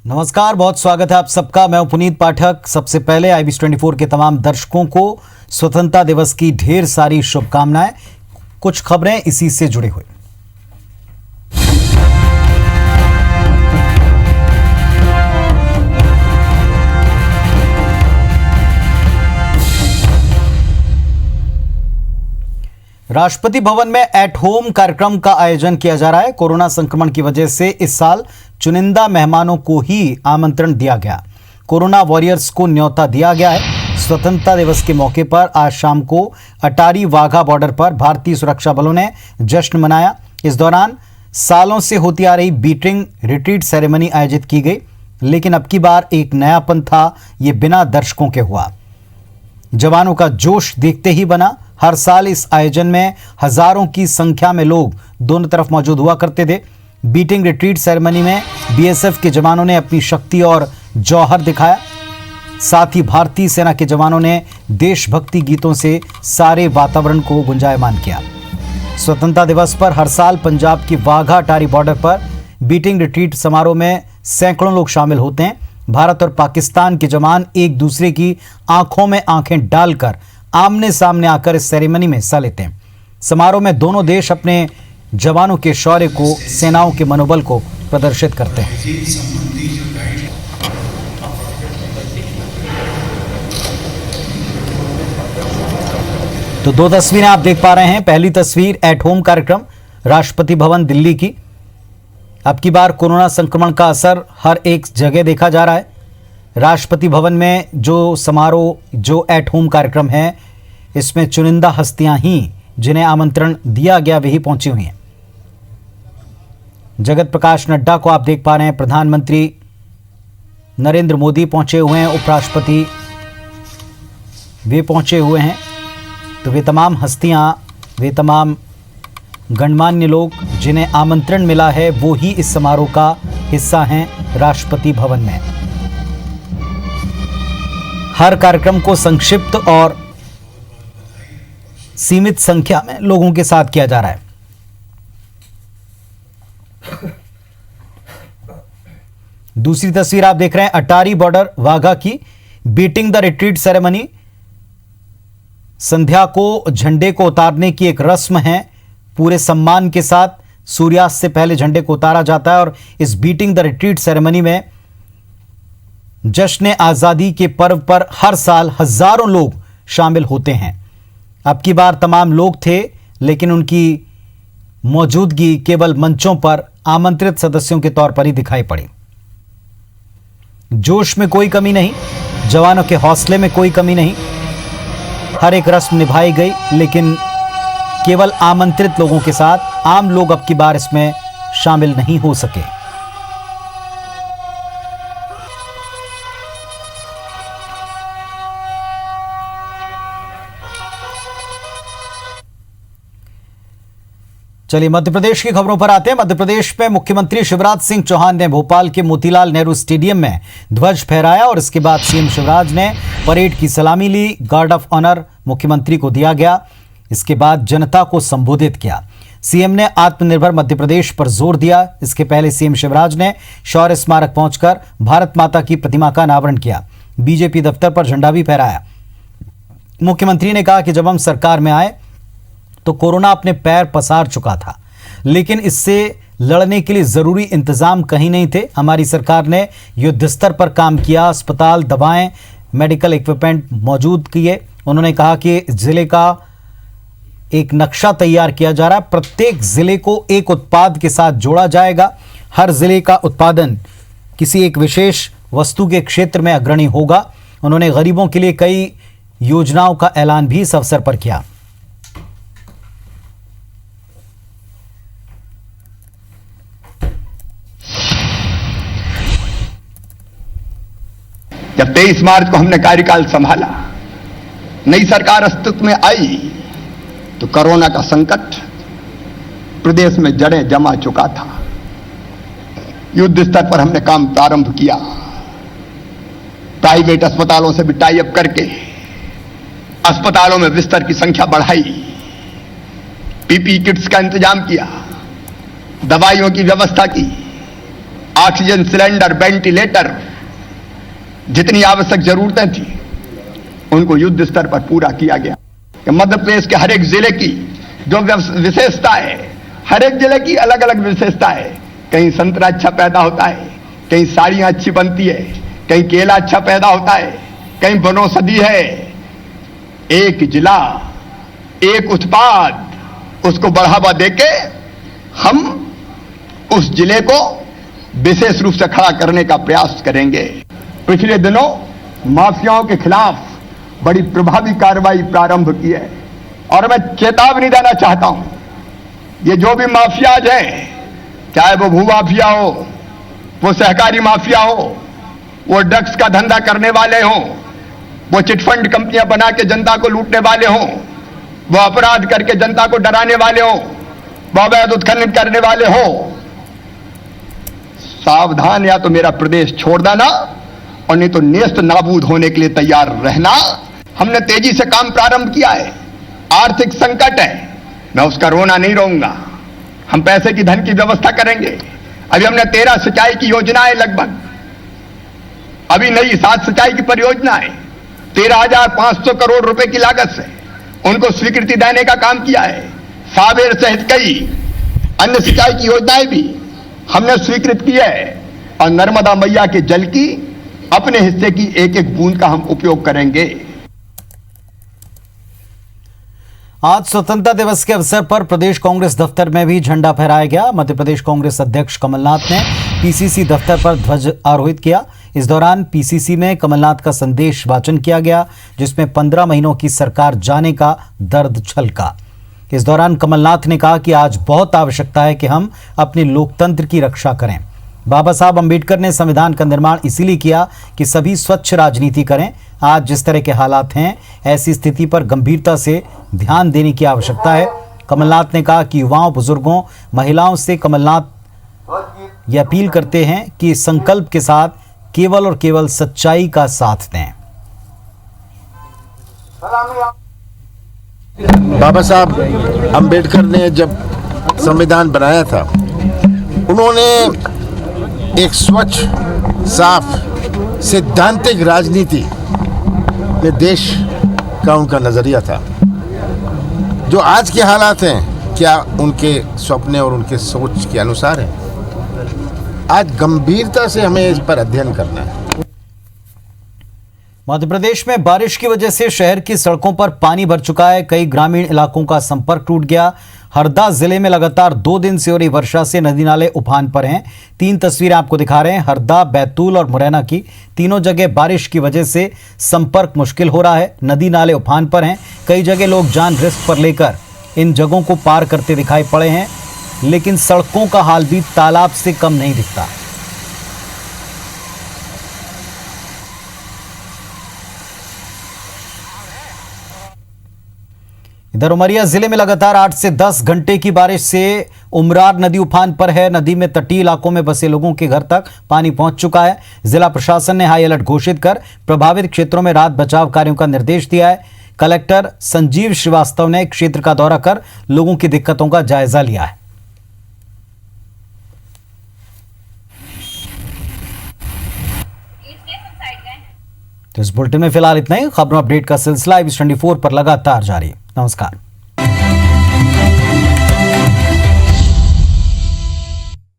नमस्कार, बहुत स्वागत है आप सबका। मैं हूं पुनीत पाठक। सबसे पहले IBS 24 के तमाम दर्शकों को स्वतंत्रता दिवस की ढेर सारी शुभकामनाएं। कुछ खबरें इसी से जुड़ी हुई। राष्ट्रपति भवन में एट होम कार्यक्रम का आयोजन किया जा रहा है। कोरोना संक्रमण की वजह से इस साल चुनिंदा मेहमानों को ही आमंत्रण दिया गया। कोरोना वॉरियर्स को न्योता दिया गया है। स्वतंत्रता दिवस के मौके पर आज शाम को अटारी वाघा बॉर्डर पर भारतीय सुरक्षा बलों ने जश्न मनाया। इस दौरान सालों से होती आ रही बीटिंग रिट्रीट सेरेमनी आयोजित की गई, लेकिन अब की बार एक नयापन था। ये बिना दर्शकों के हुआ। जवानों का जोश देखते ही बना। हर साल इस आयोजन में हजारों की संख्या में लोग दोनों तरफ मौजूद हुआ करते थे। बीटिंग रिट्रीट सेरेमनी में BSF के जवानों ने अपनी शक्ति और जौहर दिखाया। साथ ही भारतीय सेना के जवानों ने देशभक्ति गीतों से सारे वातावरण को गुंजायमान किया। स्वतंत्रता दिवस पर हर साल पंजाब की वाघा अटारी बॉर्डर पर बीटिंग रिट्रीट समारोह में सैकड़ों लोग शामिल होते हैं। भारत और पाकिस्तान के जवान एक दूसरे की आंखों में आंखें डालकर आमने सामने आकर इस सेरेमनी में हिस्सा लेते हैं। समारोह में दोनों देश अपने जवानों के शौर्य को, सेनाओं के मनोबल को प्रदर्शित करते हैं। तो दो तस्वीरें आप देख पा रहे हैं। पहली तस्वीर एट होम कार्यक्रम राष्ट्रपति भवन दिल्ली की। अब की बार कोरोना संक्रमण का असर हर एक जगह देखा जा रहा है। राष्ट्रपति भवन में जो समारोह, जो एट होम कार्यक्रम है, इसमें चुनिंदा हस्तियां ही जिन्हें आमंत्रण दिया गया वही पहुंची हुई हैं। जगत प्रकाश नड्डा को आप देख पा रहे हैं। प्रधानमंत्री नरेंद्र मोदी पहुंचे हुए हैं। उपराष्ट्रपति वे पहुंचे हुए हैं। तो वे तमाम हस्तियां, वे तमाम गणमान्य लोग जिन्हें आमंत्रण मिला है वो ही इस समारोह का हिस्सा हैं राष्ट्रपति भवन में। हर कार्यक्रम को संक्षिप्त और सीमित संख्या में लोगों के साथ किया जा रहा है। दूसरी तस्वीर आप देख रहे हैं अटारी बॉर्डर वाघा की बीटिंग द रिट्रीट सेरेमनी। संध्या को झंडे को उतारने की एक रस्म है। पूरे सम्मान के साथ सूर्यास्त से पहले झंडे को उतारा जाता है और इस बीटिंग द रिट्रीट सेरेमनी में जश्न आजादी के पर्व पर हर साल हजारों लोग शामिल होते हैं। अब की बार तमाम लोग थे, लेकिन उनकी मौजूदगी केवल मंचों पर आमंत्रित सदस्यों के तौर पर ही दिखाई पड़ी। जोश में कोई कमी नहीं, जवानों के हौसले में कोई कमी नहीं। हर एक रस्म निभाई गई, लेकिन केवल आमंत्रित लोगों के साथ। आम लोग अब की बार इसमें शामिल नहीं हो सके। चलिए मध्य प्रदेश की खबरों पर आते हैं। मध्य प्रदेश में मुख्यमंत्री शिवराज सिंह चौहान ने भोपाल के मोतीलाल नेहरू स्टेडियम में ध्वज फहराया और इसके बाद CM शिवराज ने परेड की सलामी ली। गार्ड ऑफ ऑनर मुख्यमंत्री को दिया गया। इसके बाद जनता को संबोधित किया। CM ने आत्मनिर्भर मध्य प्रदेश पर जोर दिया। इसके पहले CM शिवराज ने शौर्य स्मारक पहुंचकर भारत माता की प्रतिमा का अनावरण किया। BJP दफ्तर पर झंडा भी फहराया। मुख्यमंत्री ने कहा कि जब हम सरकार में आए तो कोरोना अपने पैर पसार चुका था, लेकिन इससे लड़ने के लिए जरूरी इंतजाम कहीं नहीं थे। हमारी सरकार ने युद्ध स्तर पर काम किया। अस्पताल, दवाएं, मेडिकल इक्विपमेंट मौजूद किए। उन्होंने कहा कि जिले का एक नक्शा तैयार किया जा रहा है। प्रत्येक जिले को एक उत्पाद के साथ जोड़ा जाएगा। हर जिले का उत्पादन किसी एक विशेष वस्तु के क्षेत्र में अग्रणी होगा। उन्होंने गरीबों के लिए कई योजनाओं का ऐलान भी इस अवसर पर किया। जब 23 मार्च को हमने कार्यकाल संभाला, नई सरकार अस्तित्व में आई, तो कोरोना का संकट प्रदेश में जड़ें जमा चुका था। युद्ध स्तर पर हमने काम प्रारंभ किया। प्राइवेट अस्पतालों से भी टाई अप करके अस्पतालों में बिस्तर की संख्या बढ़ाई, PPE किट्स का इंतजाम किया, दवाइयों की व्यवस्था की, ऑक्सीजन सिलेंडर, वेंटिलेटर, जितनी आवश्यक जरूरतें थी उनको युद्ध स्तर पर पूरा किया गया। कि मध्य प्रदेश के हर एक जिले की जो विशेषता है, हर एक जिले की अलग अलग विशेषता है। कहीं संतरा अच्छा पैदा होता है, कहीं साड़ियां अच्छी बनती है, कहीं केला अच्छा पैदा होता है, कहीं वनौषधि है। एक जिला, एक उत्पाद, उसको बढ़ावा देके हम उस जिले को विशेष रूप से खड़ा करने का प्रयास करेंगे। पिछले दिनों माफियाओं के खिलाफ बड़ी प्रभावी कार्रवाई प्रारंभ की है और मैं चेतावनी देना चाहता हूं, ये जो भी माफियाज हैं, चाहे वो भू माफिया हो, वो सहकारी माफिया हो, वो ड्रग्स का धंधा करने वाले हों, वो चिटफंड कंपनियां बना के जनता को लूटने वाले हों, वो अपराध करके जनता को डराने वाले हों, वो अवैध उत्खनन करने वाले हों, सावधान, या तो मेरा प्रदेश छोड़ देना और नहीं तो नेस्त नाबूद होने के लिए तैयार रहना। हमने तेजी से काम प्रारंभ किया है। आर्थिक संकट है, मैं उसका रोना नहीं रहूंगा। हम पैसे की, धन की व्यवस्था करेंगे। अभी हमने 13 सिंचाई की योजनाएं, लगभग अभी नई 7 सिंचाई की परियोजना है, 13,500 करोड़ रुपए की लागत से उनको स्वीकृति देने का काम किया है। सावेर सहित कई अन्य सिंचाई की योजनाएं भी हमने स्वीकृत की है और नर्मदा मैया के जल की अपने हिस्से की एक एक बूंद का हम उपयोग करेंगे। आज स्वतंत्रता दिवस के अवसर पर प्रदेश कांग्रेस दफ्तर में भी झंडा फहराया गया। मध्य प्रदेश कांग्रेस अध्यक्ष कमलनाथ ने पीसीसी दफ्तर पर ध्वज आरोहित किया। इस दौरान पीसीसी में कमलनाथ का संदेश वाचन किया गया, जिसमें 15 महीनों की सरकार जाने का दर्द छलका। इस दौरान कमलनाथ ने कहा कि आज बहुत आवश्यकता है कि हम अपने लोकतंत्र की रक्षा करें। बाबा साहब अंबेडकर ने संविधान का निर्माण इसीलिए किया कि सभी स्वच्छ राजनीति करें। आज जिस तरह के हालात हैं, ऐसी स्थिति पर गंभीरता से ध्यान देने की आवश्यकता है। कमलनाथ ने कहा कि युवाओं, बुजुर्गों, महिलाओं से कमलनाथ ये अपील करते हैं कि संकल्प के साथ केवल और केवल सच्चाई का साथ दें। बाबा साहब अंबेडकर ने जब संविधान बनाया था, उन्होंने एक स्वच्छ, साफ, सैद्धांतिक राजनीति में देश का उनका नजरिया था। जो आज के हालात हैं, क्या उनके सपने और उनके सोच के अनुसार है? आज गंभीरता से हमें इस पर अध्ययन करना है। मध्य प्रदेश में बारिश की वजह से शहर की सड़कों पर पानी भर चुका है। कई ग्रामीण इलाकों का संपर्क टूट गया। हरदा जिले में लगातार 2 दिन से हो रही वर्षा से नदी नाले उफान पर हैं। 3 तस्वीरें आपको दिखा रहे हैं, हरदा, बैतूल और मुरैना की। तीनों जगह बारिश की वजह से संपर्क मुश्किल हो रहा है। नदी नाले उफान पर हैं। कई जगह लोग जान रिस्क पर लेकर इन जगहों को पार करते दिखाई पड़े हैं, लेकिन सड़कों का हाल भी तालाब से कम नहीं दिखता। इधर उमरिया जिले में लगातार 8 से 10 घंटे की बारिश से उमरार नदी उफान पर है। नदी में तटीय इलाकों में बसे लोगों के घर तक पानी पहुंच चुका है। जिला प्रशासन ने हाई अलर्ट घोषित कर प्रभावित क्षेत्रों में राहत बचाव कार्यों का निर्देश दिया है। कलेक्टर संजीव श्रीवास्तव ने क्षेत्र का दौरा कर लोगों की दिक्कतों का जायजा लिया है। तो इस बुलेटिन में फिलहाल इतना ही। खबरों अपडेट का सिलसिला IBS 24 पर लगातार जारी। नमस्कार।